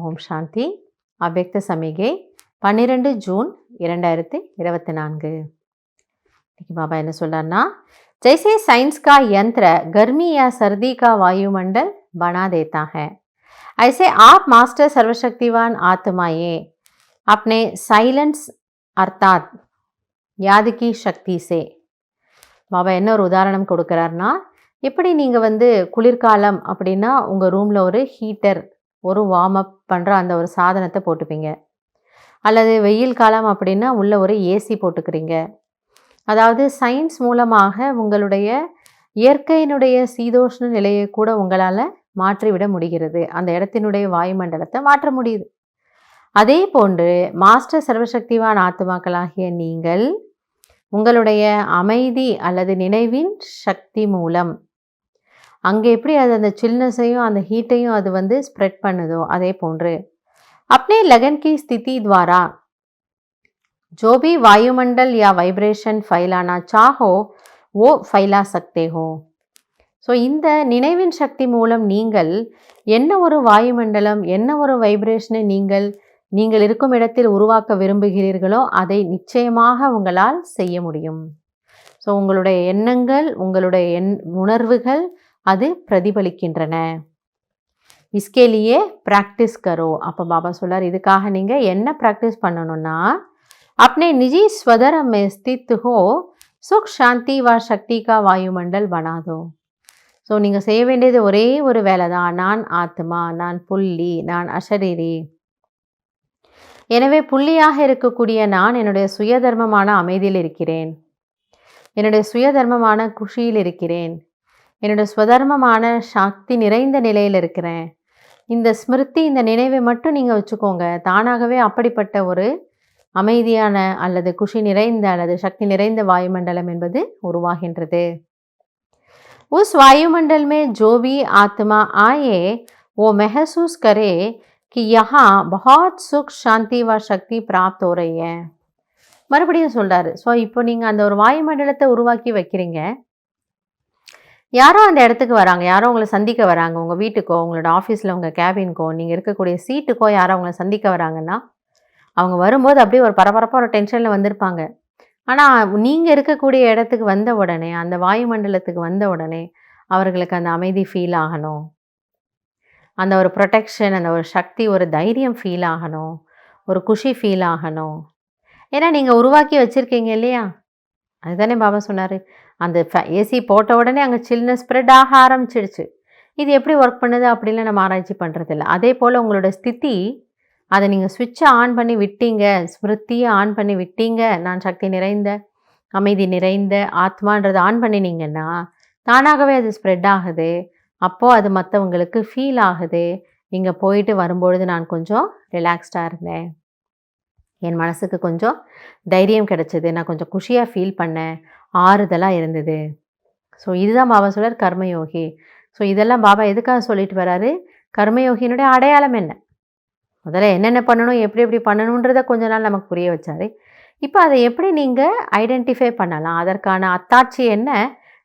ஓம் சாந்தி. அவ்யக்த சமிகை 12 ஜூன் 2024. बाबा என்ன சொல்றாருன்னா, जैसे साइंस का यंत्र गर्मी या सर्दी का वायुमंडल बना देता है, ऐसे आप मास्टर सर्वशक्तिवान आत्माएं अपने साइलेंस अर्थात याद की शक्ति से. பாபா என்ன ஒரு உதாரணம் கொடுக்குறாருன்னா, எப்படி நீங்கள் குளிர்காலம் அப்படின்னா உங்கள் ரூமில் ஒரு ஹீட்டர், ஒரு வார்ம் அப் பண்ணுற அந்த ஒரு சாதனத்தை போட்டுப்பீங்க. அல்லது வெயில் காலம் அப்படின்னா உள்ள ஒரு ஏசி போட்டுக்கிறீங்க. அதாவது சயின்ஸ் மூலமாக உங்களுடைய இயற்கையினுடைய சீதோஷ்ண நிலையை கூட உங்களால் மாற்றிவிட முடிகிறது. அந்த இடத்தினுடைய வாயுமண்டலத்தை மாற்ற முடியுது. அதே போன்று மாஸ்டர் சர்வசக்திவான் ஆத்மாக்களாகிய நீங்கள் உங்களுடைய அமைதி அல்லது நினைவின் சக்தி மூலம் அங்கே எப்படி அது அந்த சில்னஸையும் அந்த ஹீட்டையும் அது ஸ்ப்ரெட் பண்ணுதோ அதே போன்று अपने लगन की स्थिति द्वारा जो भी वायुमंडल या वाइब्रेशन फैलाना चाहो वो फैला सकते हो. ஸோ இந்த நினைவின் சக்தி மூலம் நீங்கள் என்ன ஒரு வாயுமண்டலம், என்ன ஒரு வைப்ரேஷனை நீங்கள் இருக்கும் இடத்தில் உருவாக்க விரும்புகிறீர்களோ அதை நிச்சயமாக உங்களால் செய்ய முடியும். ஸோ உங்களுடைய எண்ணங்கள், உங்களுடைய உணர்வுகள் அது பிரதிபலிக்கின்றன. இஸ்கேலியே ப்ராக்டிஸ் கரோ. அப்போ பாபா சொல்லார், இதுக்காக நீங்கள் என்ன ப்ராக்டிஸ் பண்ணணும்னா, अपने निजी स्वधर में स्थित हो सुख शांति व शक्ति का वायुमंडल बना दो. ஸோ நீங்கள் செய்ய வேண்டியது ஒரே ஒரு வேலை தான். நான் ஆத்மா, நான் புள்ளி, நான் அஷரீரி. எனவே புள்ளியாக இருக்கக்கூடிய நான் என்னுடைய சுயதர்மமான அமைதியில் இருக்கிறேன், என்னுடைய சுயதர்மமான குஷியில் இருக்கிறேன், என்னுடைய ஸ்வதர்மமான சக்தி நிறைந்த நிலையில் இருக்கிறேன். இந்த ஸ்மிருதி, இந்த நினைவை மட்டும் நீங்கள் வச்சுக்கோங்க. தானாகவே அப்படிப்பட்ட ஒரு அமைதியான அல்லது குஷி நிறைந்த அல்லது சக்தி நிறைந்த வாயுமண்டலம் என்பது உருவாகின்றது. उस वायुमंडल में जो भी आत्मा आए वो महसूस करे कि यहाँ बहुत सुख शांति व शक्ति प्राप्त हो रही है. மறுபடியும் சொல்கிறாரு. ஸோ இப்போ நீங்கள் அந்த ஒரு வாயுமண்டலத்தை உருவாக்கி வைக்கிறீங்க. யாரோ அந்த இடத்துக்கு வராங்க, யாரோ உங்களை சந்திக்க வராங்க, உங்கள் வீட்டுக்கோ, உங்களோட ஆஃபீஸில், உங்கள் கேபின்கோ, நீங்கள் இருக்கக்கூடிய சீட்டுக்கோ யாரோ உங்களை சந்திக்க வராங்கன்னா, அவங்க வரும்போது அப்படியே ஒரு பரபரப்பாக ஒரு டென்ஷனில் வந்திருப்பாங்க. ஆனால் நீங்கள் இருக்கக்கூடிய இடத்துக்கு வந்த உடனே, அந்த வாயுமண்டலத்துக்கு வந்த உடனே அவர்களுக்கு அந்த அமைதி ஃபீல் ஆகணும், அந்த ஒரு ப்ரொடெக்ஷன், அந்த ஒரு சக்தி, ஒரு தைரியம் ஃபீல் ஆகணும், ஒரு குஷி ஃபீல் ஆகணும். ஏன்னா நீங்கள் உருவாக்கி வச்சுருக்கீங்க இல்லையா? அதுதானே பாபா சொன்னார். அந்த ஏசி போட்ட உடனே அங்கே சில்னஸ் ஸ்ப்ரெட் ஆக ஆரம்பிச்சிடுச்சு. இது எப்படி ஒர்க் பண்ணுது அப்படின்லாம் நம்ம ஆராய்ச்சி பண்ணுறதில்ல. அதே போல் உங்களோட ஸ்திதி, அதை நீங்கள் ஸ்விட்சை ஆன் பண்ணி விட்டீங்க, ஸ்மிருதியை ஆன் பண்ணி விட்டீங்க, நான் சக்தி நிறைந்த அமைதி நிறைந்த ஆத்மான்றதை ஆன் பண்ணினீங்கன்னா தானாகவே அது ஸ்ப்ரெட் ஆகுது. அப்போது அது மற்றவங்களுக்கு ஃபீல் ஆகுது. இங்கே போயிட்டு வரும்பொழுது நான் கொஞ்சம் ரிலாக்ஸ்டாக இருந்தேன், என் மனசுக்கு கொஞ்சம் தைரியம் கிடச்சிது, நான் கொஞ்சம் குஷியாக ஃபீல் பண்ணேன், ஆறுதலாக இருந்தது. ஸோ இதுதான் பாபா சொல்கிறார் கர்மயோகி. ஸோ இதெல்லாம் பாபா எதுக்காக சொல்லிட்டு வராரு? கர்மயோகியினுடைய அடையாளம் என்ன, முதல்ல என்னென்ன பண்ணணும், எப்படி எப்படி பண்ணணுன்றதை கொஞ்ச நாள் நமக்கு புரிய வச்சார். இப்போ அதை எப்படி நீங்கள் ஐடென்டிஃபை பண்ணலாம், அதற்கான அத்தாட்சி என்ன?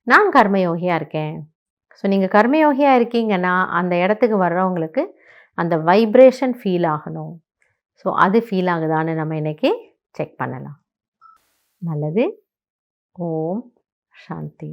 நான் கர்மயோகியாக இருக்கேன். ஸோ நீங்கள் கர்மயோகியாக இருக்கீங்கன்னா அந்த இடத்துக்கு வர்றவங்களுக்கு அந்த வைப்ரேஷன் ஃபீல் ஆகணும். ஸோ அது ஃபீல் ஆகுதான்னு நம்ம இன்றைக்கி செக் பண்ணலாம். நல்லது. ஓம் சாந்தி.